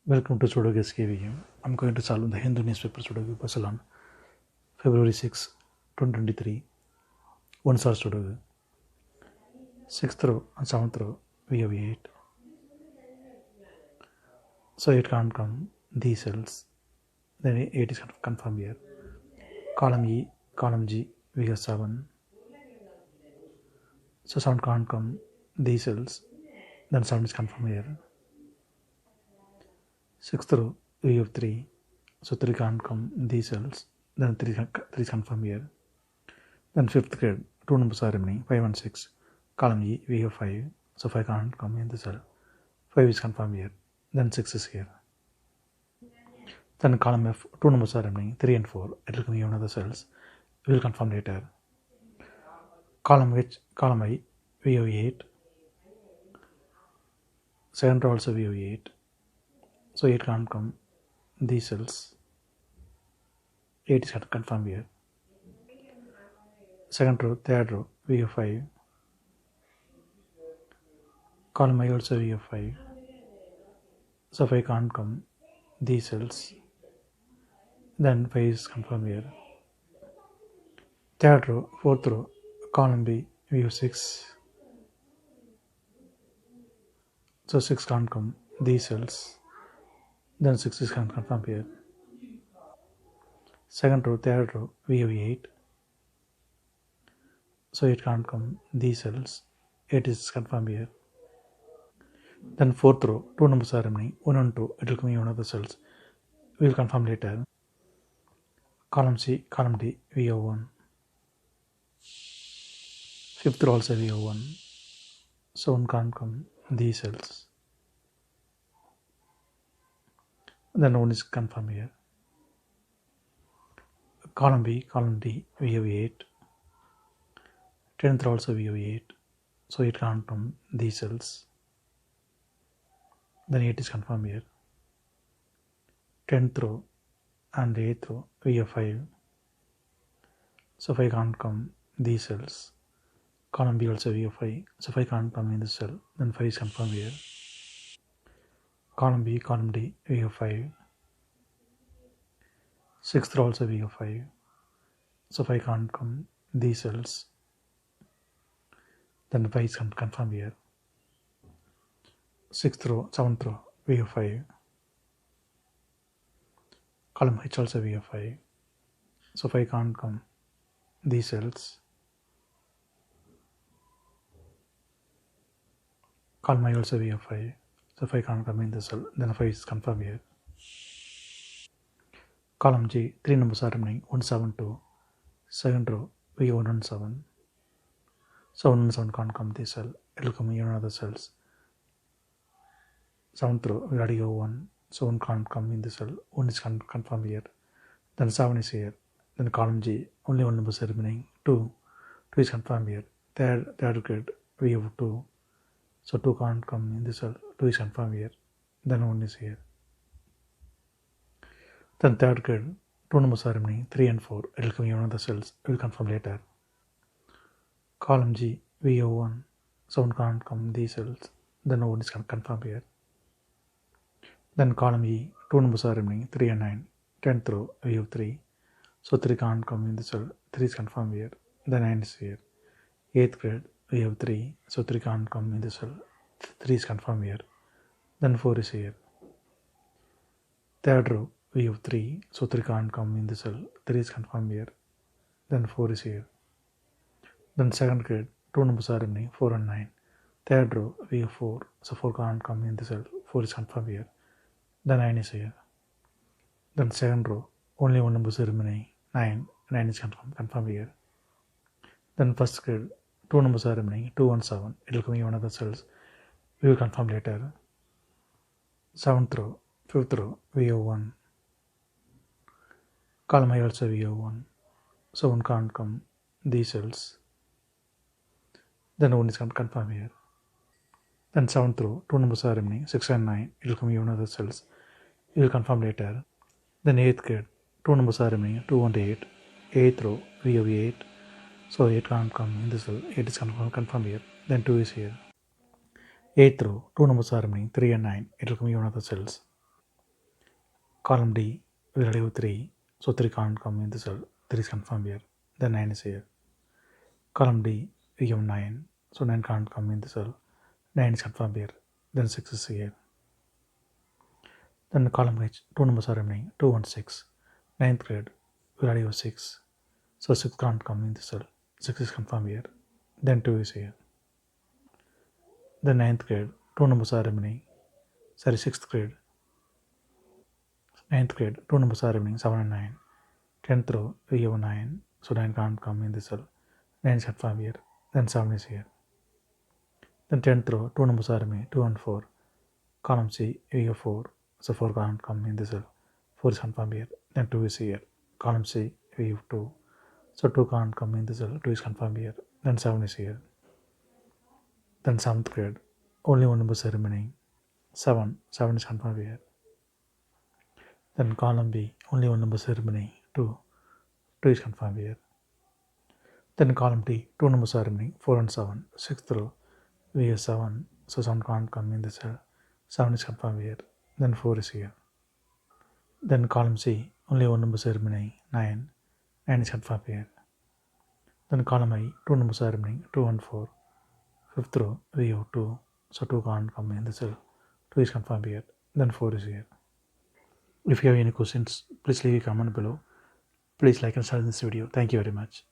Welcome to Sudoku SkVm. I'm going to solve the Hindu newspaper Sudoku puzzle on February 6, 2023. One star Sudoku. 6th row and 7th row we have 8. So it can't come these cells. Then 8 is confirmed here. Column E, column G we have 7. So 7 can't come these cells. Then 7 is confirmed here. 6th row we have 3. So 3 can't come these cells. Then 3 is confirmed here. Then 5th grade, 2 numbers are remaining, 5 and 6. Column E, we have 5. So 5 can't come in the cell. 5 is confirmed here. Then 6 is here. Then column F, 2 numbers are remaining, 3 and 4. It will come in other cells. We will confirm later. Column H, column I, we have 8. Second row also we have 8. So 8 can't come these cells. 8 is confirmed here. Second row, third row, we have 5. Column I also we have 5. So 5 can't come these cells. Then 5 is confirmed here. Third row, fourth row, column B, we have 6. So 6 can't come these cells. Then 6 is confirmed here. Second row, third row, we have 8. So it can't come these cells. 8 is confirmed here. Then fourth row, 2 numbers are remaining, 1 and 2. It will come in one of the cells. We will confirm later. Column C, column D, we have 1. Fifth row also we have 1. So 1 can't come these cells. Then 1 is confirmed here. Column B, column D, we have 8. 10th row also we have 8. So it can't come these cells. Then 8 is confirmed here. 10th row and 8th row we have 5. So 5 can't come these cells. Column B also we have 5. So 5 can't come in this cell. Then 5 is confirmed here. Column B, column D, we have 5. 6th row also we have 5. So 5 can't come these cells. Then 5 is confirmed here. 6th row, 7th row, we have 5. Column H also we have 5. So 5 can't come these cells. Column I also we have 5. So 5 can't come in the cell. Then 5 is confirmed here. Column G, 3 numbers are remaining, 1, 7, 2. Second row, we have 1 and 7. So 1 and 7 can't come this cell. It will come in another cells. 7th row, we already have 1. So 1 can't come in this cell. 1 is confirmed here. Then 7 is here. Then column G, only 1 number is remaining, 2. 2 is confirmed here. Third grade, we have 2. So 2 can't come in this cell. 2 is confirmed here. Then 1 is here. Then third grade, 2 numbers are remaining, 3 and 4. It will come in one of the cells. We will confirm later. Column G, we have 1. So 1 can't come these cells. Then 1 is confirmed here. Then column E, 2 numbers are remaining, 3 and 9. 10th row, we have 3. So 3 can't come in the cell. 3 is confirmed here. Then 9 is here. 8th grade, we have 3. So 3 can't come in the cell. 3 is confirmed here. Then 4 is here. Third row, we have 3. So 3 can't come in the cell. 3 is confirmed here. Then 4 is here. Then second grade, 2 numbers are remaining, 4 and 9. Third row, we have 4. So 4 can't come in the cell. 4 is confirmed here. Then 9 is here. Then second row, only 1 number is remaining, 9. 9 is confirmed here. Then first grade, 2 numbers are remaining, 2 and 7. It will come in one of the cells. We will confirm later. 7th row, 5th row, we have 1. Column I also we have 1. So 1 can't come these cells. Then 1 is confirmed here. Then 7th row, 2 numbers are remaining, 6 and 9. It will come in one of the cells. We will confirm later. Then 8th grade, 2 numbers are remaining, 2 and 8. 8th row, we have 8. So 8 can't come in this cell. 8 is confirmed here. Then 2 is here. 8th row, 2 numbers are remaining, 3 and 9. It will come in one of the cells. Column D, we already have 3, so 3 can't come in the cell, 3 is confirmed here, then 9 is here. Column D, we have 9, so 9 can't come in the cell, 9 is confirmed here, then 6 is here. Then column H, 2 numbers are remaining, 2 and 6. 9th grade, we already have 6, so 6 can't come in the cell, 6 is confirmed here, then 2 is here. Then 9th grade, 2 numbers are remaining, 6th grade, 9th grade, 2 numbers are remaining, 7 and 9. 10th row, we have 9, so 9 can't come in the cell, 9 is confirmed here, then 7 is here. Then 10th row, 2 numbers are remaining, 2 and 4. Column C, we have 4, so 4 can't come in the cell, 4 is confirmed here, then 2 is here. Column C, we have 2, so 2 can't come in the cell, 2 is confirmed here, then 7 is here. Then 7th grade, only 1 number is remaining, 7 is confirmed here. Then column B, only 1 number is remaining, 2 is confirmed here. Then column D, 2 numbers are remaining, 4 and 7. 6th row, we have 7, so 7 can't come in the cell, 7 is confirmed here, then 4 is here. Then column C, only 1 number is remaining, 9 is confirmed here. Then column I, 2 numbers are remaining, 2 and 4. 5th row, we have 2, so 2 can't come in the cell, 2 is confirmed here, then 4 is here. If you have any questions, please leave a comment below. Please like and share this video. Thank you very much.